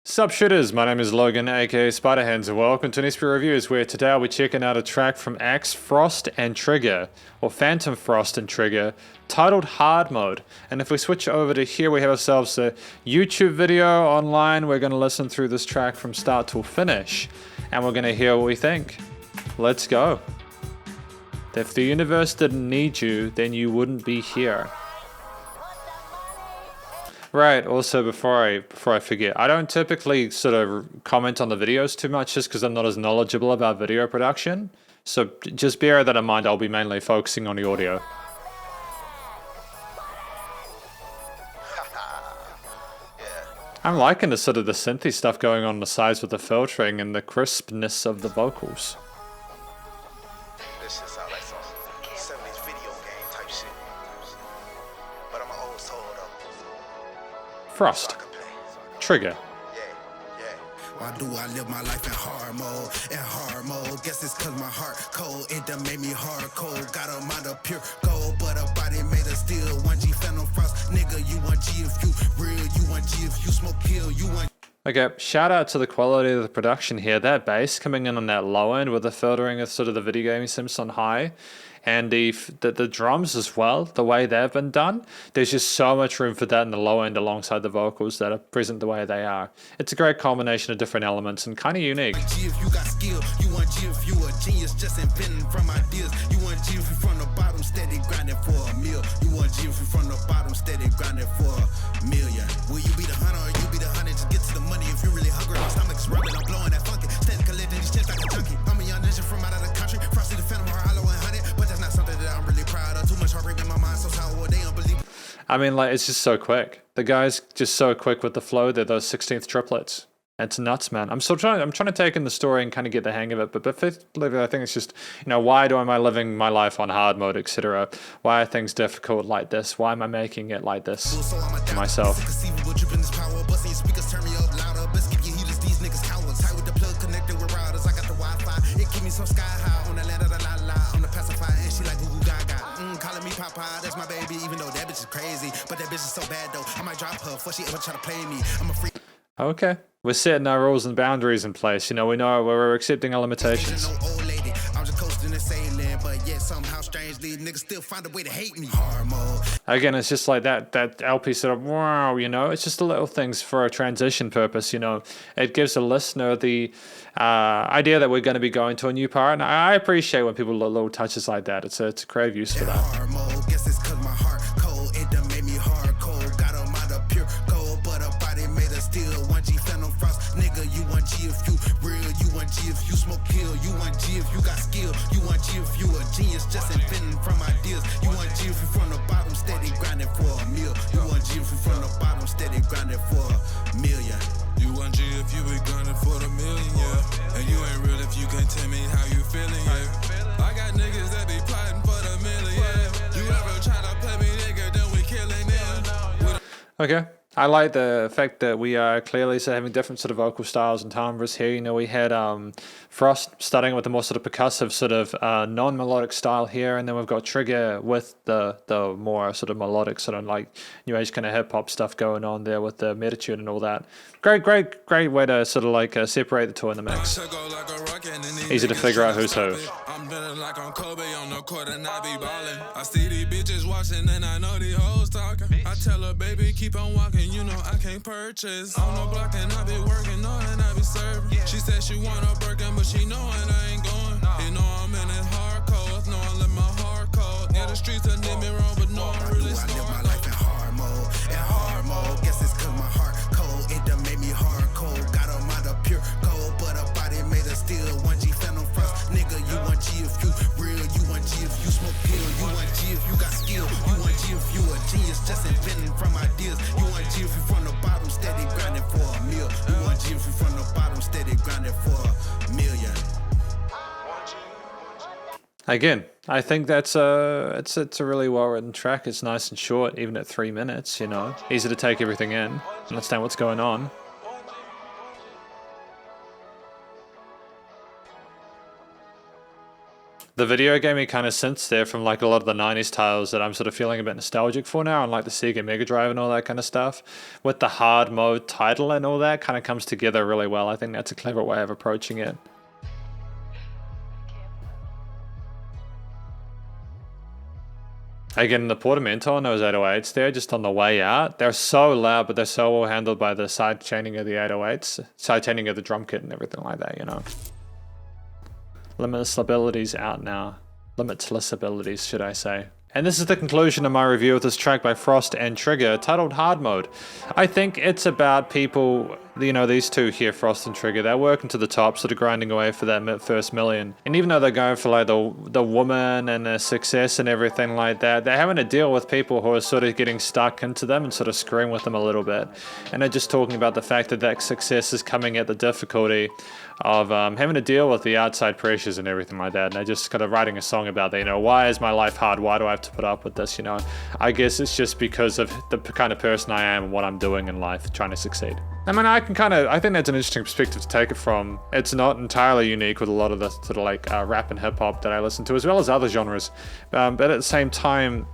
Sup Shredders, my name is Logan, aka Spiderhands, and welcome to an SP Reviews, where today I'll be checking out a track from Axe, Frost and Trigga, or Phantom Frost and Trigga, titled Hard Mode. And if we switch over to here, we have ourselves a YouTube video online. We're going to listen through this track from start till finish, and we're going to hear what we think. Let's go. If the universe didn't need you, then you wouldn't be here. Right, also before I forget, I don't typically sort of comment on the videos too much just because I'm not as knowledgeable about video production. So just bear that in mind, I'll be mainly focusing on the audio. I'm liking the sort of the synthy stuff going on the sides with the filtering and the crispness of the vocals. This shit sound like some 70s video game type shit. But I'm an old soul though. Frost. Trigga. Why do I live my life in hard mode? In hard mode, guess it's cause my heart cold. It done made me hard cold. Got a mind of pure gold, but a body made of steel. 1G Phantom Frost, nigga, you 1G if you real. You 1G if you smoke kill. You 1G. Okay, shout out to the quality of the production here. That bass coming in on that low end with the filtering of sort of the video game sims on high, and the drums as well, the way they've been done. There's just so much room for that in the low end alongside the vocals that are present the way they are. It's a great combination of different elements and kind of unique. 1G if you got skill. You 1G if you a genius, just inventing from ideas. You 1G if you from the bottom, steady grinding for a meal. You 1G if you from the bottom, steady grinding for a million. Will you be the hunter or you be the hunter? Just get to the money if you really hungry. My stomach's rubbing, I'm blowing that funky. Steady collecting these checks like a junkie. I'm a young ninja from out of the country. Frosty the Phantom, Harlow 100. But that's not something that I'm really proud of. Too much heartbreak in my mind, so sour, they unbelievable. I mean, like, it's just so quick. The guy's just so quick with the flow. They're those 16th triplets. It's nuts, man. I'm trying to take in the story and kind of get the hang of it. But I think it's just, you know, why am I living my life on hard mode, etc.? Why are things difficult like this? Why am I making it like this to myself? That's my baby, even though that bitch is crazy. But that bitch is so bad though. I might drop her before she ever try to play me. I'm a freak. Okay, we're setting our rules and boundaries in place. You know, we know we're accepting our limitations. No old lady. I'm just coasting and sailing, but yet somehow strangely niggas still find a way to hate me. Hard mode. Again, it's just like that LP sort of wow, you know, it's just the little things for a transition purpose, you know. It gives a listener the idea that we're going to be going to a new part, and I appreciate when people do little touches like that. It's a creative use for that. Hard mode. Guess it's cause my heart cold. It done made me hard cold. Got a mind of pure gold, but a body made of steel. 1G Phantom Frost, nigga, you 1G if you real. You 1G if you smoke kill. You 1G if you got skill. You 1G if you a genius, just inventing from ideas. You 1G if you from the bottom, steady grinding for a meal. You 1G if you from the bottom, steady grinding for a million. You 1G if you be grinding for the million, yeah. And you ain't real if you can't tell me how you feeling, yeah. I got niggas that be plotting for the million, yeah. You ever try to play me, nigga, then we killing them. Okay. I like the fact that we are clearly having different sort of vocal styles and timbres here. You know, we had Frost starting with the more sort of percussive sort of non-melodic style here, and then we've got Trigga with the more sort of melodic sort of like new age kind of hip hop stuff going on there with the metatude and all that. Great way to sort of like separate the two in the mix. Easy to figure out who's who. I'm feeling like I'm Kobe on the court and I be ballin'. I see these bitches watching and I know these hoes talking. I tell her, baby, keep on walking, you know I can't purchase. On the block and I be working on and I be serving. She said she want a Birkin, but she knowin' I ain't going. You know I'm in it hardcore, know I let my heart cold. Yeah, the streets done did me wrong, but no, I'm really I live my life in hard mode. In hard mode, guess it's cause my heart cold. It done made me hard cold. Got a mind of pure gold, but a body made of steel. 1G Phantom Frost, nigga, you 1G if you real. You 1G if you smoke kill. You 1G if you got skill. You 1G if you a genius, just inventing from ideas. You 1G if you from the bottom, steady grinding for a meal. You 1G if you from the bottom, steady grinding for a million. Again, I think that's it's a really well written track. It's nice and short, even at 3 minutes. You know, easy to take everything in, understand what's going on. the video gamey kind of synths there from like a lot of the 90s titles that I'm sort of feeling a bit nostalgic for now, and like the Sega Mega Drive and all that kind of stuff, with the hard mode title and all that kind of comes together really well. I think that's a clever way of approaching it. Again, the portamento on those 808s there, just on the way out, they're so loud, but they're so well handled by the side chaining of the 808s, side chaining of the drum kit and everything like that, you know. Limitless abilities out now. Limitless abilities, should I say. And this is the conclusion of my review of this track by Frost and Trigga, titled Hard Mode. I think it's about people, you know, these two here, Frost and Trigga, they're working to the top, sort of grinding away for that first million. And even though they're going for like the woman and the success and everything like that, they're having to deal with people who are sort of getting stuck into them and sort of screwing with them a little bit. And they're just talking about the fact that that success is coming at the difficulty of having to deal with the outside pressures and everything like that. And they're just kind of writing a song about that, you know, why is my life hard? Why do I have to put up with this? You know, I guess it's just because of the kind of person I am and what I'm doing in life, trying to succeed. I mean, I think that's an interesting perspective to take it from. It's not entirely unique with a lot of the sort of like rap and hip hop that I listen to, as well as other genres. But at the same time,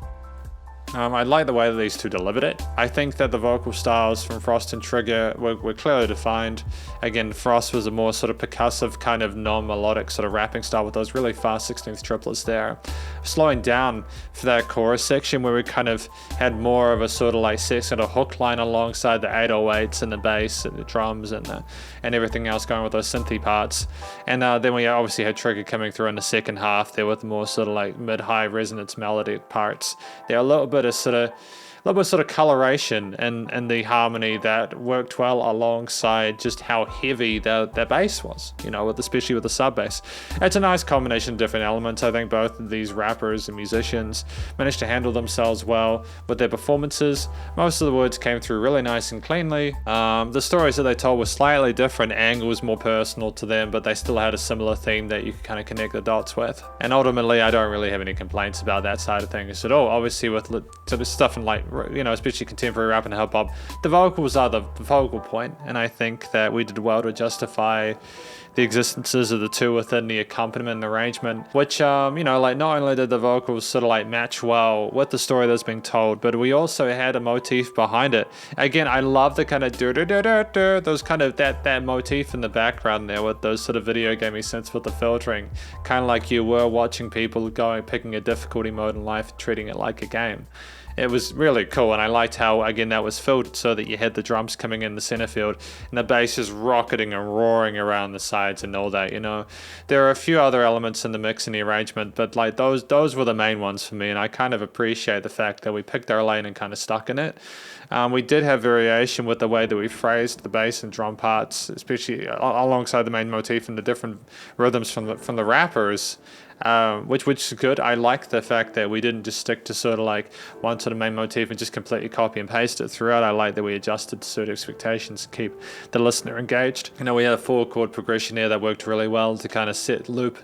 I like the way that these two delivered it. I think that the vocal styles from Frost and Trigga were clearly defined. Again, Frost was a more sort of percussive, kind of non-melodic sort of rapping style with those really fast 16th triplets there. Slowing down for that chorus section where we kind of had more of a sort of like sort of hook line alongside the 808s and the bass and the drums and everything else going with those synthy parts. And then we obviously had Trigga coming through in the second half there with more sort of like mid-high resonance melody parts. They're a little bit of sort of coloration and the harmony that worked well alongside just how heavy their bass was, you know, especially with the sub bass. It's a nice combination of different elements. I think both of these rappers and musicians managed to handle themselves well with their performances. Most of the words came through really nice and cleanly. The stories that they told were slightly different, angles more personal to them, but they still had a similar theme that you could kind of connect the dots with. And ultimately, I don't really have any complaints about that side of things at all. Obviously, with sort of stuff in like, you know, especially contemporary rap and hip hop, the vocals are the focal point, and I think that we did well to justify the existences of the two within the accompaniment and arrangement, which, you know, like not only did the vocals sort of like match well with the story that's being told, but we also had a motif behind it. Again, I love the kind of those kind of that motif in the background there with those sort of video gamey synths with the filtering, kind of like you were watching people picking a difficulty mode in life, treating it like a game. It was really cool, and I liked how, again, that was filled so that you had the drums coming in the center field and the bass is rocketing and roaring around the sides and all that, you know. There are a few other elements in the mix and the arrangement, but like those were the main ones for me, and I kind of appreciate the fact that we picked our lane and kind of stuck in it. We did have variation with the way that we phrased the bass and drum parts, especially alongside the main motif and the different rhythms from the rappers. Which is good. I like the fact that we didn't just stick to sort of like one sort of main motif and just completely copy and paste it throughout. I like that we adjusted to certain expectations to keep the listener engaged. You know, we had a 4-chord progression there that worked really well to kind of set loop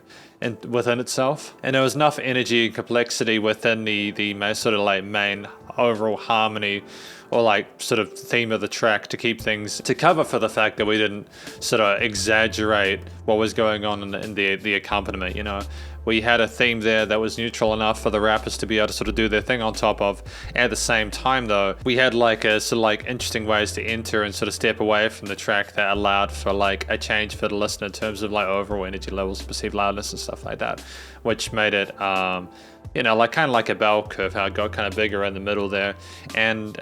within itself, and there was enough energy and complexity within the sort of like main overall harmony or like sort of theme of the track to keep things to cover for the fact that we didn't sort of exaggerate what was going on in the accompaniment, you know. We had a theme there that was neutral enough for the rappers to be able to sort of do their thing on top of. At the same time though, we had like a sort of like interesting ways to enter and sort of step away from the track that allowed for like a change for the listener in terms of like overall energy levels, perceived loudness and stuff like that, which made it you know, like kind of like a bell curve, how it got kind of bigger in the middle there, and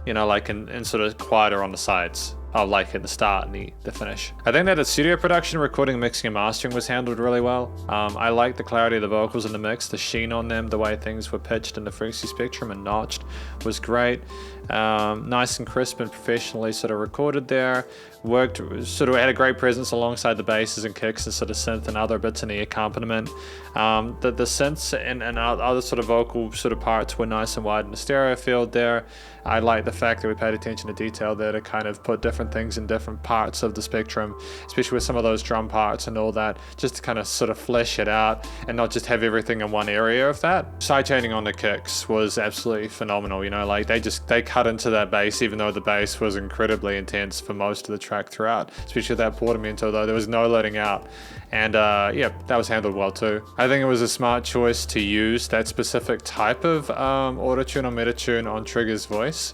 you know, like and sort of quieter on the sides. Like at the start and the finish. I think that the studio production, recording, mixing and mastering was handled really well. I like the clarity of the vocals in the mix, the sheen on them, the way things were pitched in the frequency spectrum and notched was great. Nice and crisp and professionally sort of recorded there. Worked, sort of had a great presence alongside the basses and kicks and sort of synth and other bits in the accompaniment. The synths and other sort of vocal sort of parts were nice and wide in the stereo field there. I like the fact that we paid attention to detail there to kind of put different different things in different parts of the spectrum, especially with some of those drum parts and all that, just to kind of sort of flesh it out and not just have everything in one area of that. Sidechaining on the kicks was absolutely phenomenal, you know, like they cut into that bass, even though the bass was incredibly intense for most of the track throughout, especially that portamento though, there was no letting out. And yeah, that was handled well too. I think it was a smart choice to use that specific type of auto-tune or meta-tune on Trigga's voice.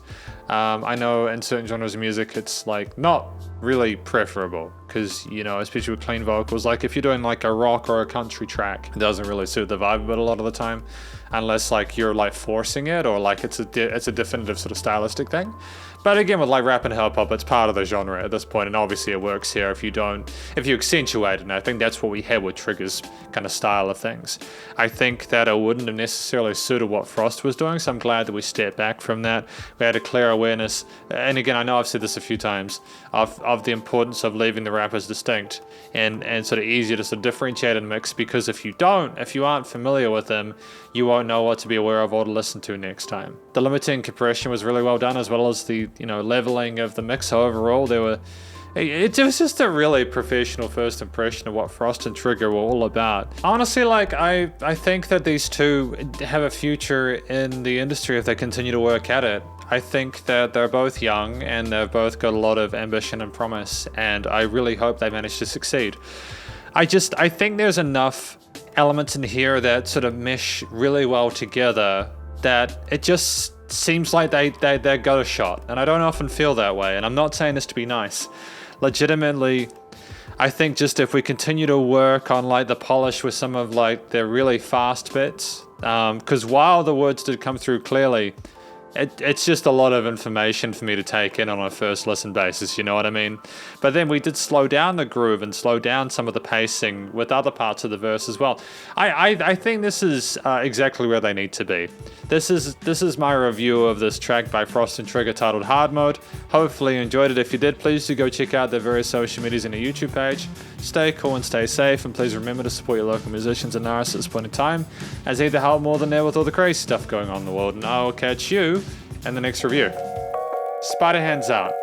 I know in certain genres of music it's like not really preferable because, you know, especially with clean vocals, like if you're doing like a rock or a country track, it doesn't really suit the vibe of it a lot of the time, unless like you're like forcing it or like it's a definitive sort of stylistic thing. But again, with like rap and hip hop, it's part of the genre at this point, and obviously it works here if you accentuate it. And I think that's what we had with Trigga's kind of style of things. I think that it wouldn't have necessarily suited what Frost was doing, so I'm glad that we stepped back from that. We had a clear awareness, and again, I know I've said this a few times, of the importance of leaving the rappers distinct and sort of easier to sort of differentiate and mix, because if you aren't familiar with them, you won't know what to be aware of or to listen to next time. The limiting compression was really well done, as well as the, you know, leveling of the mix overall. It was just a really professional first impression of what Frost and Trigga were all about. Honestly, like, I think that these two have a future in the industry if they continue to work at it. I think that they're both young and they've both got a lot of ambition and promise, and I really hope they manage to succeed. I think there's enough elements in here that sort of mesh really well together that it just seems like they got a shot, and I don't often feel that way, and I'm not saying this to be nice. Legitimately, I think just if we continue to work on like the polish with some of like the really fast bits, because while the words did come through clearly, it's just a lot of information for me to take in on a first listen basis, you know what I mean? But then we did slow down the groove and slow down some of the pacing with other parts of the verse as well. I think this is exactly where they need to be. This is my review of this track by Frost and Trigga titled Hard Mode. Hopefully you enjoyed it. If you did, please do go check out their various social medias and their YouTube page. Stay cool and stay safe, and please remember to support your local musicians and artists at this point in time, as they help more than ever with all the crazy stuff going on in the world. And I will catch you in the next review. Spiderhands out.